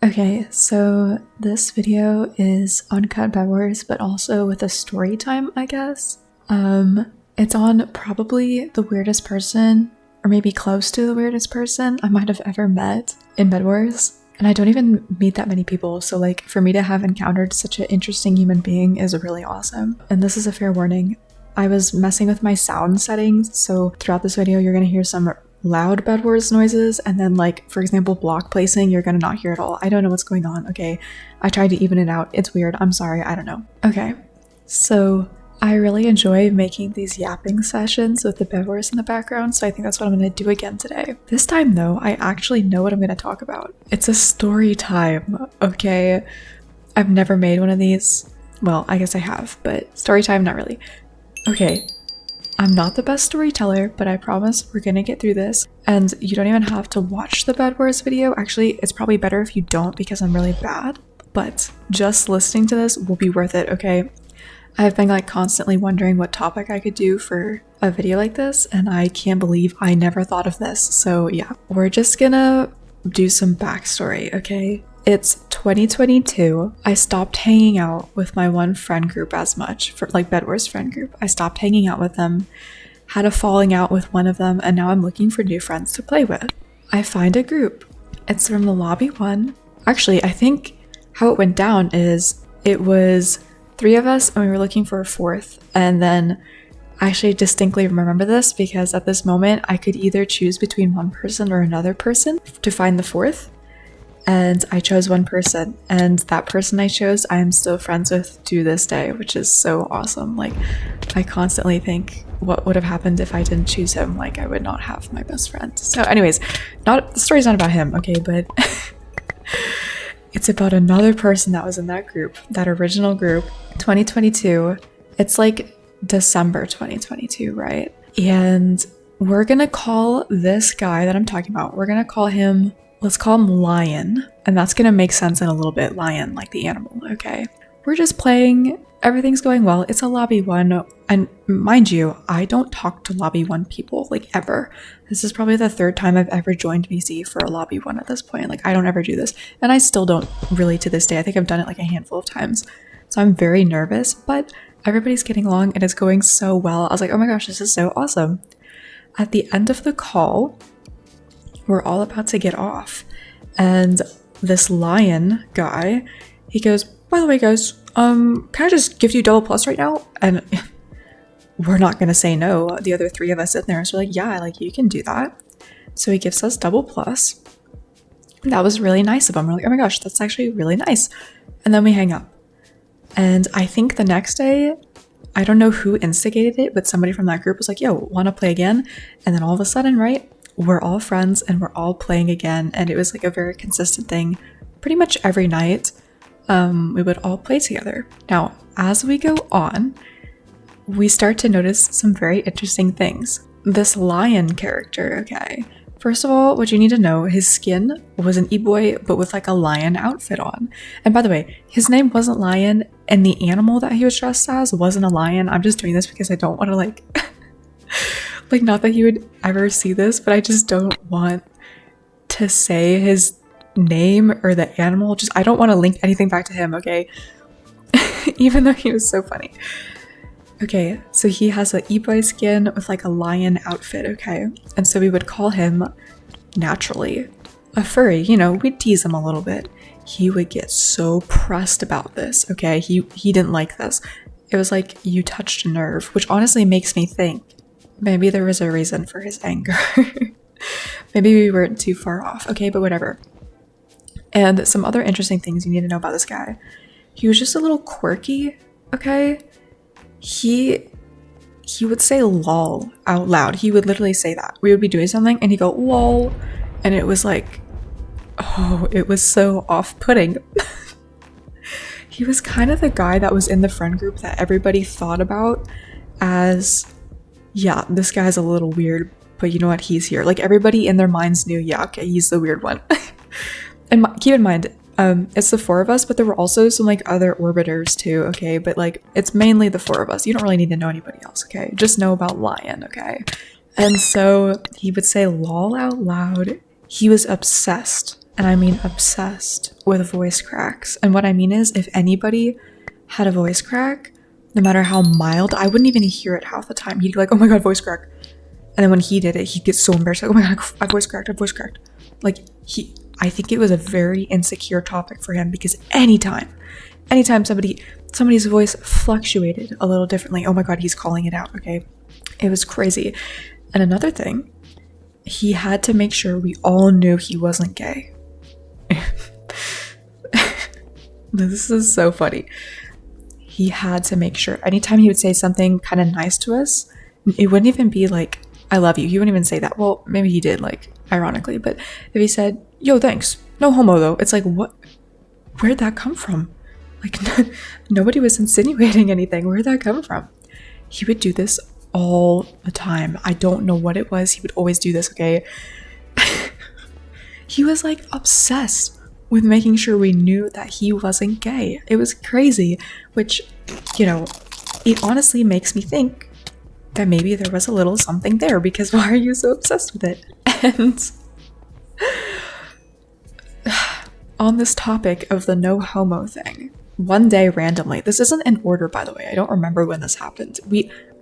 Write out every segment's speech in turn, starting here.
Okay, so this video is Uncut Bedwars, but also with a story time, I guess. It's on probably the weirdest person, or maybe close to the weirdest person I might have ever met in Bedwars. And I don't even meet that many people, so like for me to have encountered such an interesting human being is really awesome. And this is a fair warning. I was messing with my sound settings, so throughout this video you're gonna hear some loud Bedwars noises, and then like for example block placing you're gonna not hear at all. I don't know what's going on. Okay, I tried to even it out. It's weird. I'm sorry. I don't know. Okay, so I really enjoy making these yapping sessions with the Bedwars in the background, so I think that's what I'm gonna do again today. This time though, I actually know what I'm gonna talk about. It's a story time. Okay, I've never made one of these. Well, I guess I have, but story time, not really. Okay, I'm not the best storyteller, but I promise we're gonna get through this. And you don't even have to watch the Bedwars video. Actually, it's probably better if you don't because I'm really bad. But just listening to this will be worth it, okay? I've been like constantly wondering what topic I could do for a video like this, and I can't believe I never thought of this. So yeah, we're just gonna do some backstory, okay? It's 2022. I stopped hanging out with my one friend group as much, for like Bedwars friend group. I stopped hanging out with them, had a falling out with one of them, and now I'm looking for new friends to play with. I find a group. It's from the lobby one. Actually, I think how it went down is it was 3 of us and we were looking for a 4th. And then I actually distinctly remember this because at this moment I could either choose between one person or another person to find the 4th. And I chose one person, and that person I chose I am still friends with to this day, which is so awesome. Like, I constantly think what would have happened if I didn't choose him. Like, I would not have my best friend. So anyways, the story's not about him, okay, but it's about another person that was in that group, that original group. 2022, it's like December 2022, right? And we're gonna call this guy that I'm talking about, let's call him Lion, and that's gonna make sense in a little bit. Lion, like the animal, okay? We're just playing, everything's going well. It's a lobby 1, and mind you, I don't talk to lobby 1 people, like ever. This is probably the 3rd time I've ever joined VC for a lobby 1 at this point. Like, I don't ever do this, and I still don't really to this day. I think I've done it like a handful of times. So I'm very nervous, but everybody's getting along and it's going so well. I was like, oh my gosh, this is so awesome. At the end of the call, we're all about to get off, and this Lion guy, he goes, by the way guys, can I just give you double plus right now? And we're not gonna say no. The other 3 of us in there, so we're like, yeah, like you can do that. So he gives us double plus. That was really nice of him. We're like, oh my gosh, that's actually really nice. And then we hang up. And I think the next day, I don't know who instigated it, but somebody from that group was like, yo, wanna play again? And then all of a sudden, right, we're all friends and we're all playing again. And it was like a very consistent thing. Pretty much every night, we would all play together. Now, as we go on, we start to notice some very interesting things. This Lion character, okay. First of all, what you need to know, his skin was an e-boy, but with like a lion outfit on. And by the way, his name wasn't Lion, and the animal that he was dressed as wasn't a lion. I'm just doing this because I don't want to like... like, not that he would ever see this, but I just don't want to say his name or the animal. I don't want to link anything back to him, okay? Even though he was so funny. Okay, so he has an e-boy skin with like a lion outfit, okay? And so we would call him, naturally, a furry. You know, we'd tease him a little bit. He would get so pressed about this, okay? He didn't like this. It was like, you touched a nerve, which honestly makes me think maybe there was a reason for his anger. Maybe we weren't too far off, okay, but whatever. And some other interesting things you need to know about this guy. He was just a little quirky, okay? He would say lol out loud. He would literally say that. We would be doing something and he'd go lol, and it was like, oh, it was so off-putting. He was kind of the guy that was in the friend group that everybody thought about as, yeah, this guy's a little weird, but you know what, he's here. Like, everybody in their minds knew, yeah, okay, he's the weird one. And keep in mind, it's the 4 of us, but there were also some like other orbiters too, okay? But like, it's mainly the 4 of us. You don't really need to know anybody else, okay? Just know about Lion, okay? And so he would say lol out loud. He was obsessed and I mean obsessed with voice cracks. And what I mean is, if anybody had a voice crack, no matter how mild, I wouldn't even hear it half the time. He'd be like, oh my god, voice crack. And then when he did it, he'd get so embarrassed, like, oh my god, I voice cracked. Like, I think it was a very insecure topic for him, because anytime somebody's voice fluctuated a little differently, oh my god, he's calling it out, okay? It was crazy. And another thing, he had to make sure we all knew he wasn't gay. This is so funny. He had to make sure anytime he would say something kind of nice to us, it wouldn't even be like, I love you. He wouldn't even say that. Well, maybe he did, like, ironically, but if he said, yo, thanks, no homo though, it's like, what? Where'd that come from? Like, nobody was insinuating anything. Where'd that come from? He would do this all the time. I don't know what it was. He would always do this, okay? He was like obsessed with making sure we knew that he wasn't gay. It was crazy, which, you know, it honestly makes me think that maybe there was a little something there, because why are you so obsessed with it? And on this topic of the no homo thing, one day randomly, this isn't in order, by the way, I don't remember when this happened.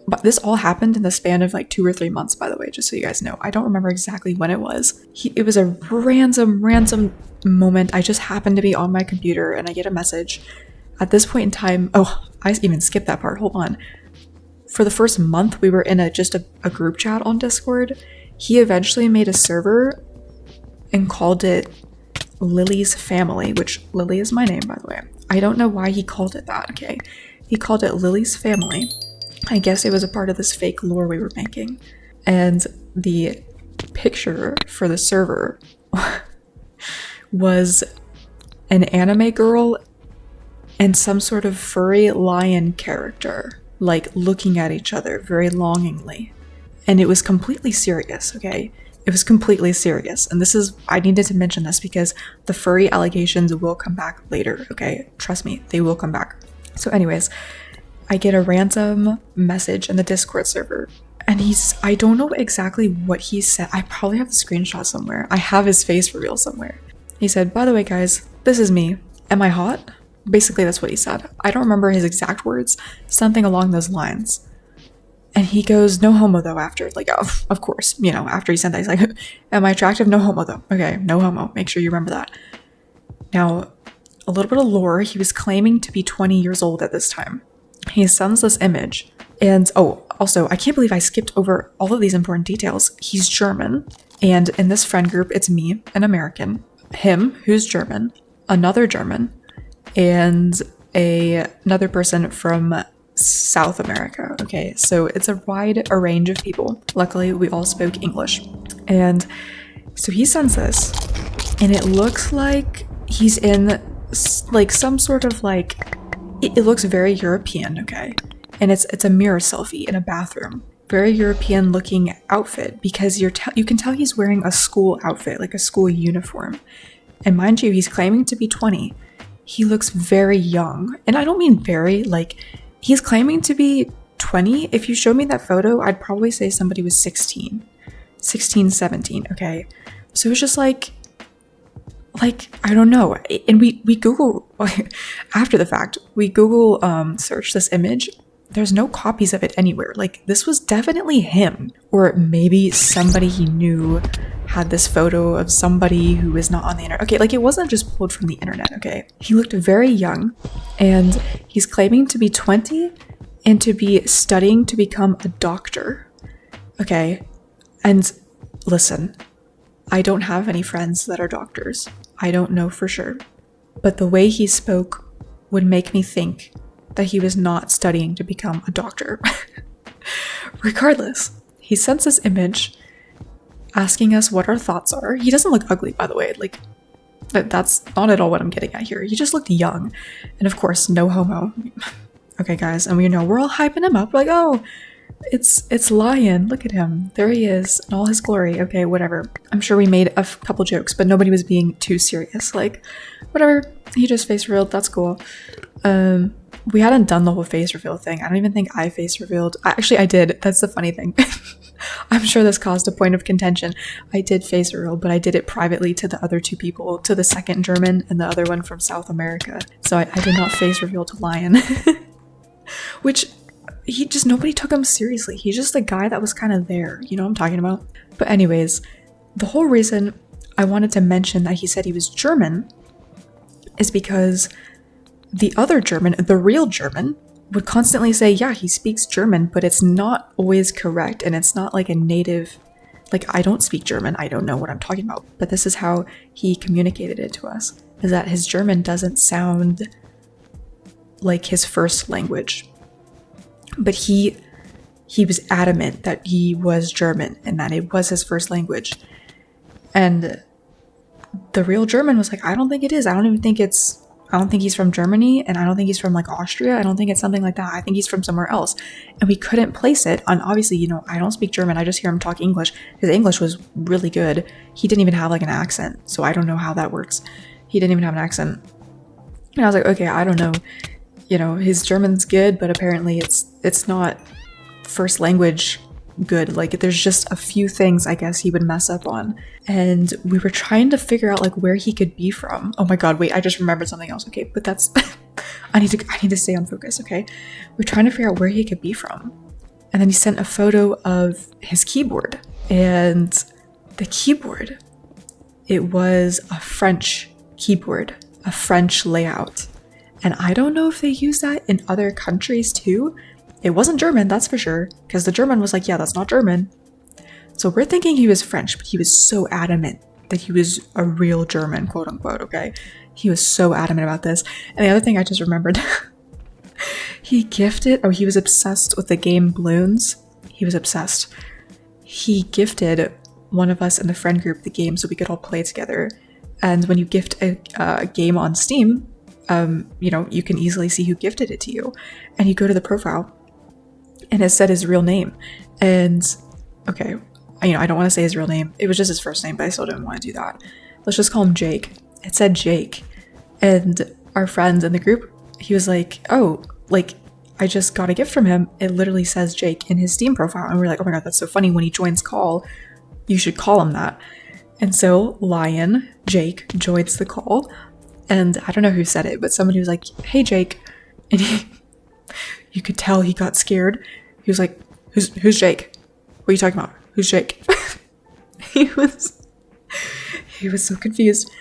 But this all happened in the span of like 2 or 3 months, by the way, just so you guys know. I don't remember exactly when it was. It was a random moment. I just happened to be on my computer and I get a message. At this point in time, oh, I even skipped that part, hold on. For the first month, we were in a group chat on Discord. He eventually made a server and called it Lily's Family, which Lily is my name, by the way. I don't know why he called it that, okay? He called it Lily's Family. I guess it was a part of this fake lore we were making. And the picture for the server was an anime girl and some sort of furry lion character, like looking at each other very longingly. And it was completely serious, okay? It was completely serious. And I needed to mention this because the furry allegations will come back later, okay? Trust me, they will come back. So anyways, I get a random message in the Discord server, and I don't know exactly what he said. I probably have the screenshot somewhere. I have his face for real somewhere. He said, by the way, guys, this is me. Am I hot? Basically, that's what he said. I don't remember his exact words, something along those lines. And he goes, no homo though, after. Like, oh, of course, you know, after he sent that, he's like, am I attractive? No homo though. Okay, no homo. Make sure you remember that. Now, a little bit of lore. He was claiming to be 20 years old at this time. He sends this image. And, oh, also, I can't believe I skipped over all of these important details. He's German. And in this friend group, it's me, an American, him, who's German, another German, and another person from South America. Okay, so it's a wide range of people. Luckily, we all spoke English. And so he sends this, and it looks like he's in like some sort of like, it looks very European, okay? And it's a mirror selfie in a bathroom. Very European looking outfit, because you can tell he's wearing a school outfit, like a school uniform. And mind you, he's claiming to be 20. He looks very young. And I don't mean very, like, he's claiming to be 20. If you showed me that photo, I'd probably say somebody was 16, 17, okay? So it's just like, I don't know. And we Google, after the fact, we Google search this image. There's no copies of it anywhere. Like, this was definitely him. Or maybe somebody he knew had this photo of somebody who is not on the internet. Okay, like, it wasn't just pulled from the internet, okay? He looked very young, and he's claiming to be 20 and to be studying to become a doctor, okay? And listen, I don't have any friends that are doctors. I don't know for sure. But the way he spoke would make me think that he was not studying to become a doctor. Regardless, he sends this image asking us what our thoughts are. He doesn't look ugly, by the way. Like, that's not at all what I'm getting at here. He just looked young. And of course, no homo. Okay, guys, and we know we're all hyping him up. Like, oh, It's Lion. Look at him. There he is in all his glory. Okay, whatever. I'm sure we made a couple jokes, but nobody was being too serious. Like, whatever. He just face revealed. That's cool. We hadn't done the whole face reveal thing. I don't even think I face revealed. Actually, I did. That's the funny thing. I'm sure this caused a point of contention. I did face reveal, but I did it privately to the other two people, to the second German and the other one from South America. So I did not face reveal to Lion. Which, nobody took him seriously. He's just a guy that was kind of there. You know what I'm talking about? But anyways, the whole reason I wanted to mention that he said he was German is because the other German, the real German, would constantly say, yeah, he speaks German, but it's not always correct. And it's not like a native, like, I don't speak German. I don't know what I'm talking about. But this is how he communicated it to us, is that his German doesn't sound like his first language. But he was adamant that he was German and that it was his first language. And the real German was like, I don't think it is. I don't think he's from Germany, and I don't think he's from like Austria. I don't think it's something like that. I think he's from somewhere else. And we couldn't place it on, obviously, you know, I don't speak German. I just hear him talk English. His English was really good. He didn't even have like an accent. So I don't know how that works. He didn't even have an accent. And I was like, okay, I don't know. You know, his German's good, but apparently it's not first language good. Like, there's just a few things I guess he would mess up on. And we were trying to figure out like where he could be from. Oh my god, wait, I just remembered something else. Okay, but that's I need to stay on focus, okay? We're trying to figure out where he could be from. And then he sent a photo of his keyboard. And the keyboard, it was a French keyboard, a French layout. And I don't know if they use that in other countries too. It wasn't German, that's for sure, because the German was like, yeah, that's not German. So we're thinking he was French, but he was so adamant that he was a real German, quote unquote, okay? He was so adamant about this. And the other thing I just remembered, he was obsessed with the game Bloons. He was obsessed. He gifted one of us in the friend group the game so we could all play together. And when you gift a game on Steam, you know, you can easily see who gifted it to you. And you go to the profile, and it said his real name. And, okay, you know, I don't want to say his real name. It was just his first name, but I still didn't want to do that. Let's just call him Jake. It said Jake. And our friend in the group, he was like, oh, like, I just got a gift from him. It literally says Jake in his Steam profile. And we're like, oh my god, that's so funny. When he joins call, you should call him that. And so Lion, Jake, joins the call. And I don't know who said it, but somebody was like, hey, Jake. And you could tell he got scared. He was like, who's Jake? What are you talking about? Who's Jake? He was so confused.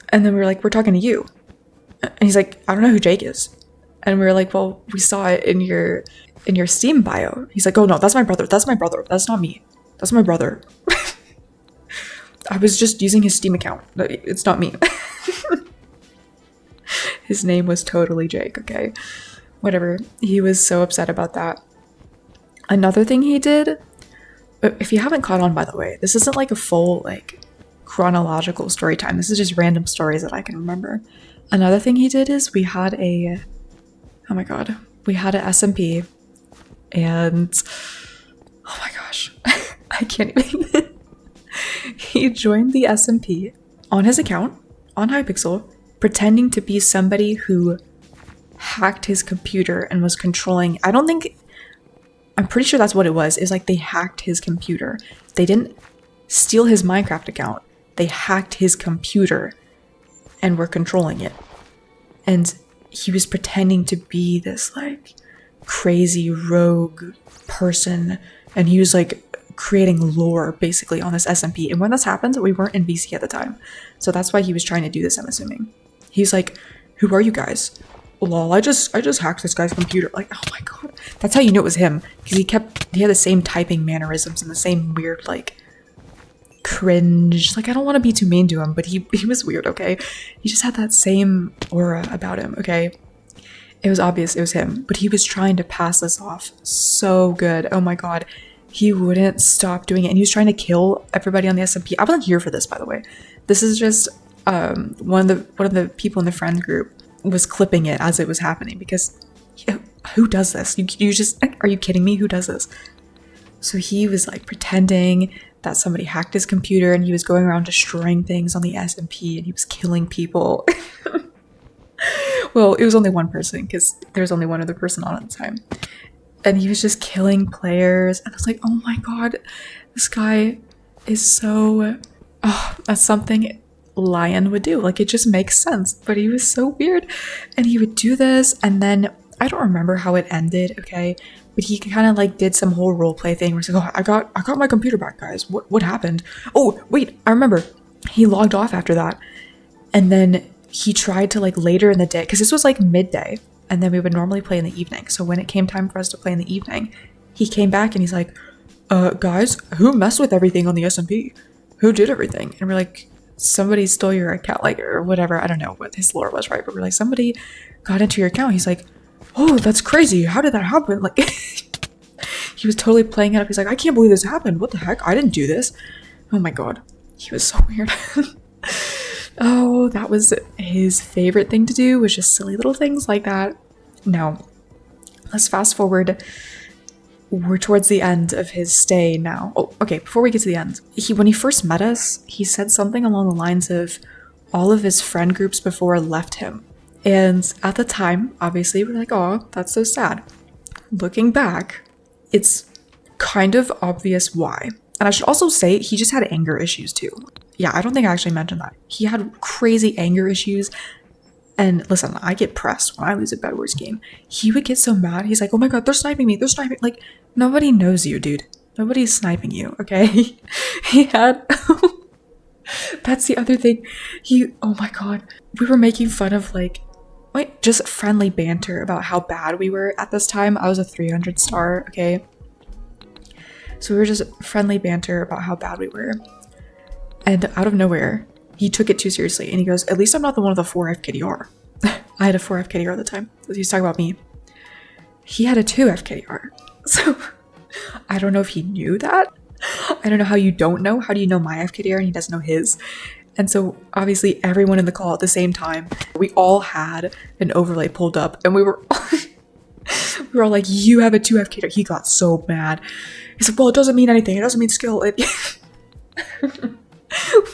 And then we were like, we're talking to you. And he's like, I don't know who Jake is. And we were like, well, we saw it in your Steam bio. He's like, oh no, that's my brother. That's my brother. That's not me. That's my brother. I was just using his Steam account. It's not me. His name was totally Jake, okay? Whatever. He was so upset about that. Another thing he did, if you haven't caught on, by the way, this isn't like a full, like, chronological story time. This is just random stories that I can remember. Another thing he did is we had a SMP, and oh my gosh, I can't even. He joined the SMP on his account on Hypixel, pretending to be somebody who hacked his computer and was controlling. I'm pretty sure that's what it was. Is like they hacked his computer. They didn't steal his Minecraft account. They hacked his computer and were controlling it. And he was pretending to be this like crazy rogue person, and he was like creating lore basically on this SMP. And when this happened, we weren't in BC at the time, so that's why he was trying to do this, I'm assuming. He's like, who are you guys? Lol, I just hacked this guy's computer. Like, oh my god, that's how you know it was him, because he had the same typing mannerisms and the same weird like cringe. Like, I don't want to be too mean to him, but he was weird, okay? He just had that same aura about him, okay? It was obvious it was him, but he was trying to pass this off so good. Oh my god, he wouldn't stop doing it, and he was trying to kill everybody on the SMP. I wasn't here for this, by the way. This is just one of the people in the friend group was clipping it as it was happening, because who does this? You just, are you kidding me? Who does this? So he was like pretending that somebody hacked his computer and he was going around destroying things on the SMP and he was killing people. Well, it was only one person because there's only one other person on at the time. And he was just killing players. And I was like, oh my God, this guy is so, that's something Lion would do. Like, it just makes sense. But he was so weird. And he would do this. And then I don't remember how it ended, okay? But he kind of like did some whole roleplay thing where he's like, oh, I got my computer back, guys. What happened? Oh, wait, I remember. He logged off after that. And then he tried to like later in the day, because this was like midday. And then we would normally play in the evening. So when it came time for us to play in the evening, he came back and he's like, guys, who messed with everything on the SMP? Who did everything? And we're like, somebody stole your account, like, or whatever. I don't know what his lore was, right? But we're like, somebody got into your account. He's like, oh, that's crazy. How did that happen? Like, he was totally playing it up. He's like, I can't believe this happened. What the heck? I didn't do this. Oh my God. He was so weird. Oh, that was his favorite thing to do, was just silly little things like that. Now, let's fast forward. We're towards the end of his stay now. Oh, okay, before we get to the end, when he first met us, he said something along the lines of all of his friend groups before left him. And at the time, obviously, we're like, oh, that's so sad. Looking back, it's kind of obvious why. And I should also say, he just had anger issues too. Yeah, I don't think I actually mentioned that. He had crazy anger issues. And listen, I get pressed when I lose a Bedwars game. He would get so mad. He's like, oh my God, they're sniping me. They're sniping. Like, nobody knows you, dude. Nobody's sniping you, okay? He had... That's the other thing. Oh my God. We were making fun of like just friendly banter about how bad we were at this time. I was a 300 star, okay? So we were just friendly banter about how bad we were. And out of nowhere, he took it too seriously. And he goes, at least I'm not the one with a 4 FKDR. I had a 4 FKDR at the time. He was talking about me. He had a 2 FKDR. So I don't know if he knew that. I don't know how you don't know. How do you know my FKDR and he doesn't know his? And so obviously everyone in the call at the same time, we all had an overlay pulled up and we were all like, you have a 2 FKDR. He got so mad. He's like, well, it doesn't mean anything. It doesn't mean skill.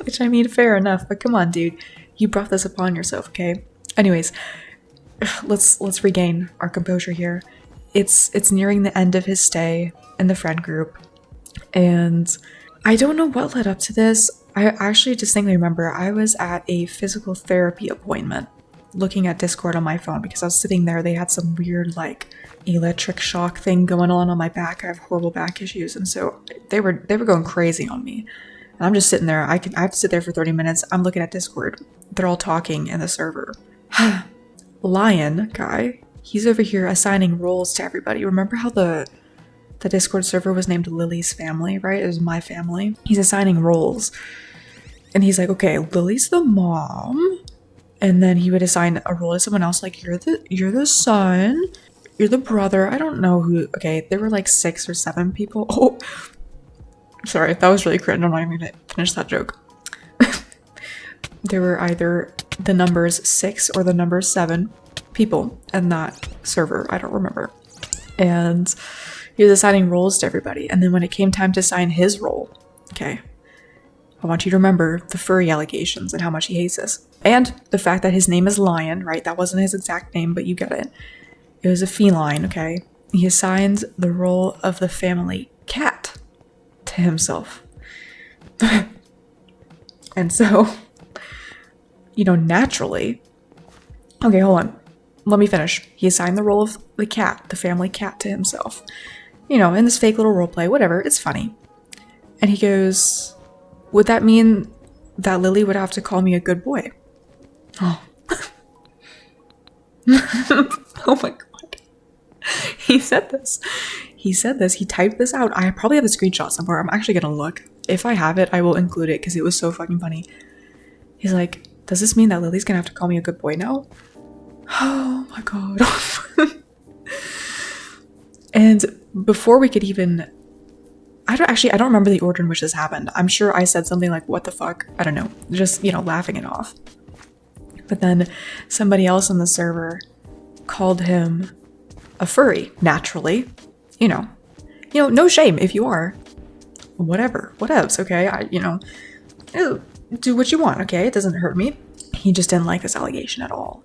Which, I mean, fair enough, but come on, dude. You brought this upon yourself, okay? Anyways, let's regain our composure here. It's nearing the end of his stay in the friend group, and I don't know what led up to this. I actually distinctly remember I was at a physical therapy appointment looking at Discord on my phone because I was sitting there. They had some weird, like, electric shock thing going on my back. I have horrible back issues, and so they were going crazy on me. I'm just sitting there. I have to sit there for 30 minutes. I'm looking at Discord. They're all talking in the server. Lion guy, he's over here assigning roles to everybody. Remember how the Discord server was named Lily's family, right? It was my family. He's assigning roles. And he's like, okay, Lily's the mom. And then he would assign a role to someone else, like, you're the son, you're the brother. I don't know who. Okay, there were like 6 or 7 people. Oh, sorry, that was really cringe. I'm not even gonna finish that joke. There were either the numbers 6 or the number 7 people in that server. I don't remember. And he was assigning roles to everybody. And then when it came time to assign his role, okay, I want you to remember the furry allegations and how much he hates this. And the fact that his name is Lion, right? That wasn't his exact name, but you get it. It was a feline, okay? He assigned the role of the family cat to himself. And so, naturally, okay, hold on, let me finish. He assigned the role of the cat, the family cat, to himself, in this fake little roleplay, whatever, it's funny. And he goes, would that mean that Lily would have to call me a good boy? Oh. Oh my God. He said this. He typed this out. I probably have a screenshot somewhere. I'm actually gonna look. If I have it, I will include it because it was so fucking funny. He's like, does this mean that Lily's gonna have to call me a good boy now? Oh my God. And before we could even... I don't remember the order in which this happened. I'm sure I said something like, what the fuck? I don't know. Just, laughing it off. But then somebody else on the server called him a furry, naturally. You know, no shame if you are. Whatever, whatevs, okay? Do what you want, okay? It doesn't hurt me. He just didn't like this allegation at all.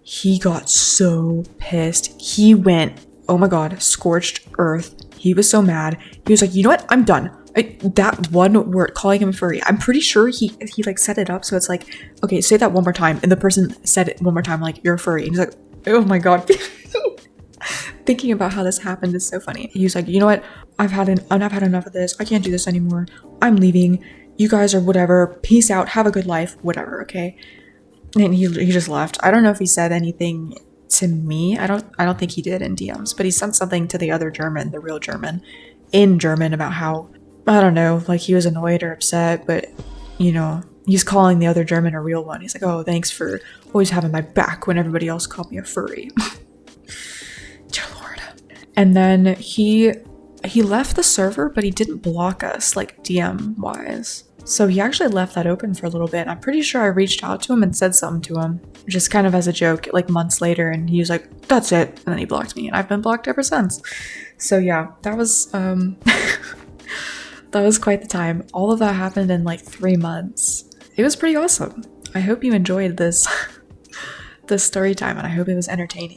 He got so pissed. He went, oh my god, scorched earth. He was so mad. He was like, you know what? I'm done. That one word, calling him a furry, I'm pretty sure he like set it up so it's like, okay, say that one more time. And the person said it one more time, like, you're a furry. And he's like, oh my god. Thinking about how this happened is so funny. He was like, you know what? I've had enough of this. I can't do this anymore. I'm leaving. You guys are whatever. Peace out. Have a good life. Whatever, okay? And he just left. I don't know if he said anything to me. I don't think he did in DMs, but he sent something to the other German, the real German, in German about how, I don't know, like he was annoyed or upset, but he's calling the other German a real one. He's like, oh, thanks for always having my back when everybody else called me a furry. Dear Lord. And then he left the server, but he didn't block us, like DM wise. So he actually left that open for a little bit. I'm pretty sure I reached out to him and said something to him, just kind of as a joke, like months later, and he was like, that's it. And then he blocked me, and I've been blocked ever since. So yeah, that was that was quite the time. All of that happened in like 3 months. It was pretty awesome. I hope you enjoyed this this story time, and I hope it was entertaining.